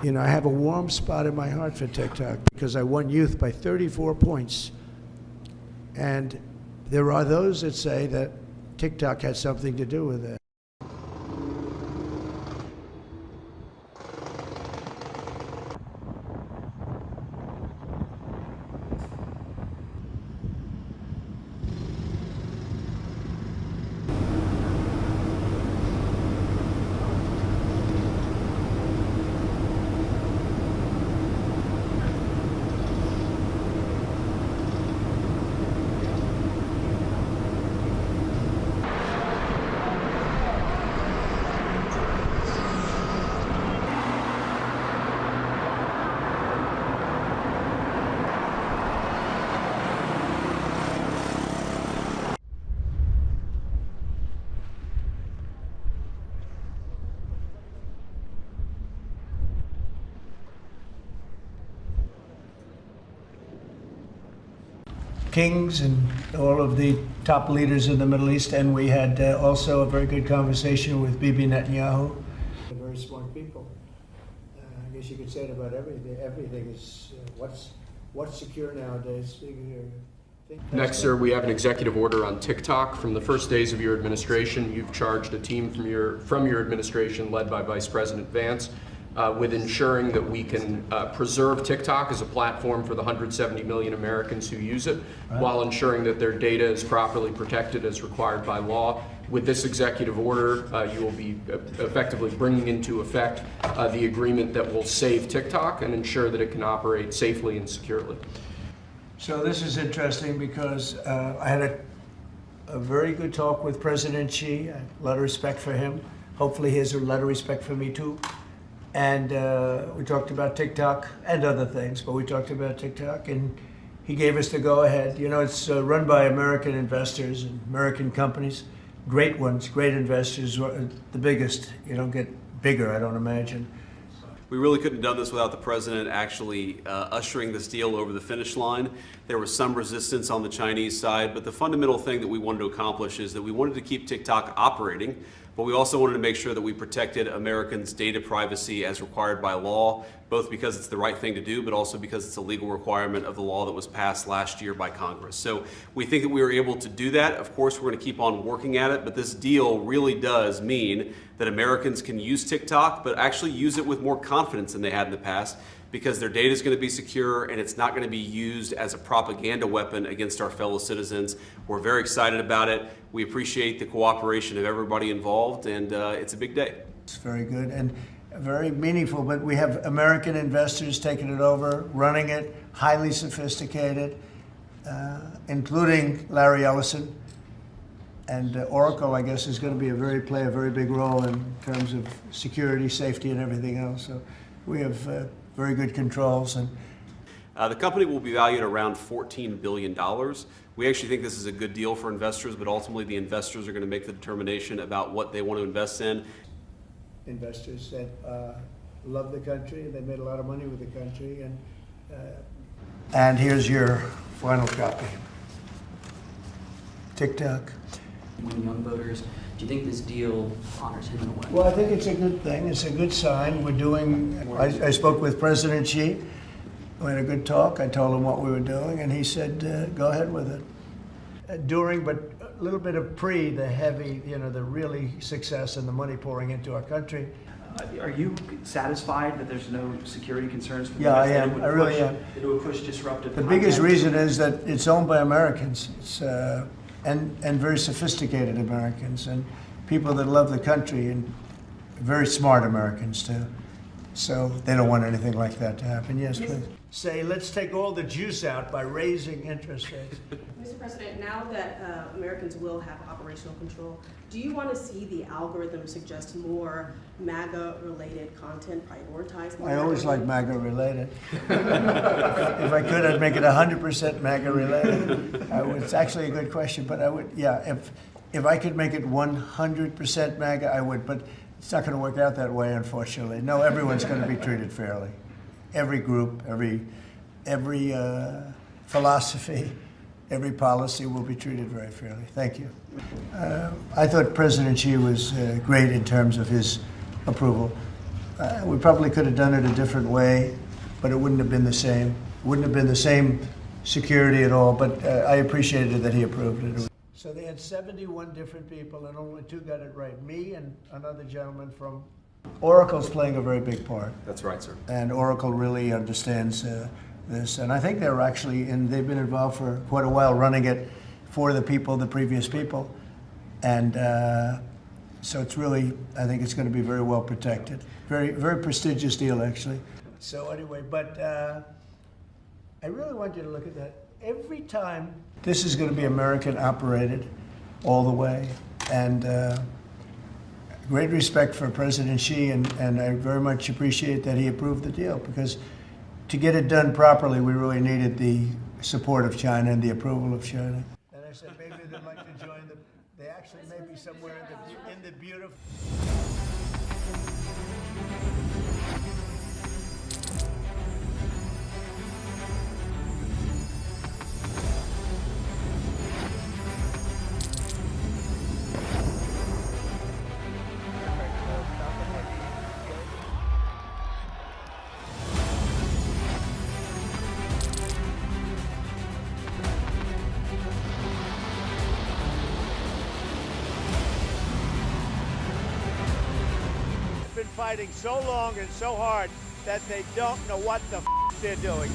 You know, I have a warm spot in my heart for TikTok because I won youth by 34 points. And there are those that say that TikTok had something to do with it. Kings and all of the top leaders in the Middle East, and we had also a very good conversation with Bibi Netanyahu. They're very smart people. I guess you could say it about everything. Everything is what's secure nowadays. Next, sir, we have an executive order on TikTok. From the first days of your administration, you've charged a team from your administration, led by Vice President Vance, with ensuring that we can preserve TikTok as a platform for the 170 million Americans who use it, while ensuring that their data is properly protected as required by law. With this executive order, you will be effectively bringing into effect the agreement that will save TikTok and ensure that it can operate safely and securely. So this is interesting because I had a very good talk with President Xi. A lot of respect for him. Hopefully he has a lot of respect for me too. And we talked about TikTok and other things, but we talked about TikTok, and he gave us the go-ahead. You know, it's run by American investors and American companies, great ones, great investors, the biggest. You don't get bigger, I don't imagine. We really couldn't have done this without the president actually ushering this deal over the finish line. There was some resistance on the Chinese side, but the fundamental thing that we wanted to accomplish is that we wanted to keep TikTok operating, but we also wanted to make sure that we protected Americans' data privacy as required by law, both because it's the right thing to do, but also because it's a legal requirement of the law that was passed last year by Congress. So we think that we were able to do that. Of course, we're going to keep on working at it, but this deal really does mean that Americans can use TikTok, but actually use it with more confidence than they had in the past, because their data is going to be secure and it's not going to be used as a propaganda weapon against our fellow citizens. We're very excited about it. We appreciate the cooperation of everybody involved, and it's a big day. It's very good and very meaningful, but we have American investors taking it over, running it, highly sophisticated, including Larry Ellison. And Oracle, I guess, is going to play a very big role in terms of security, safety, and everything else. So we have very good controls. And the company will be valued around $14 billion. We actually think this is a good deal for investors, but ultimately the investors are going to make the determination about what they want to invest in. Investors that love the country, they made a lot of money with the country. And here's your final copy. TikTok. When young voters, do you think this deal honors him in a way? Well, I think it's a good thing. It's a good sign. We're doing, I spoke with President Xi. We had a good talk. I told him what we were doing, and he said, go ahead with it. During, but a little bit of the heavy, the really success and the money pouring into our country. Are you satisfied that there's no security concerns for the Yeah, US? I am. I really am. It would push disruptive The content? biggest reason is that it's owned by Americans. It's, and very sophisticated Americans and people that love the country, and very smart Americans too. So they don't want anything like that to happen. Yes, please. Say, let's take all the juice out by raising interest rates. Mr. President, now that Americans will have operational control, do you want to see the algorithm suggest more MAGA-related content prioritized? I always like MAGA-related. If I could, I'd make it 100% MAGA-related. It's actually a good question, but I would, yeah, if I could make it 100% MAGA, I would, but it's not going to work out that way, unfortunately. No, everyone's going to be treated fairly. Every group, every philosophy, every policy will be treated very fairly. Thank you. I thought President Xi was great in terms of his approval. We probably could have done it a different way, but it wouldn't have been the same. Wouldn't have been the same security at all, but I appreciated that he approved it. So they had 71 different people, and only 2 got it right. Me and another gentleman from Oracle's playing a very big part. That's right, sir. And Oracle really understands this. And I think they're actually, and they've been involved for quite a while running it for the people, the previous people. And so it's really, I think it's going to be very well protected. Very, very prestigious deal, actually. So anyway, but I really want you to look at that. Every time, this is going to be American operated all the way. And great respect for President Xi, and I very much appreciate that he approved the deal, because to get it done properly, we really needed the support of China and the approval of China. And I said maybe they'd like to join the, they actually may be somewhere in the beautiful. Been fighting so long and so hard that they don't know what the they're doing.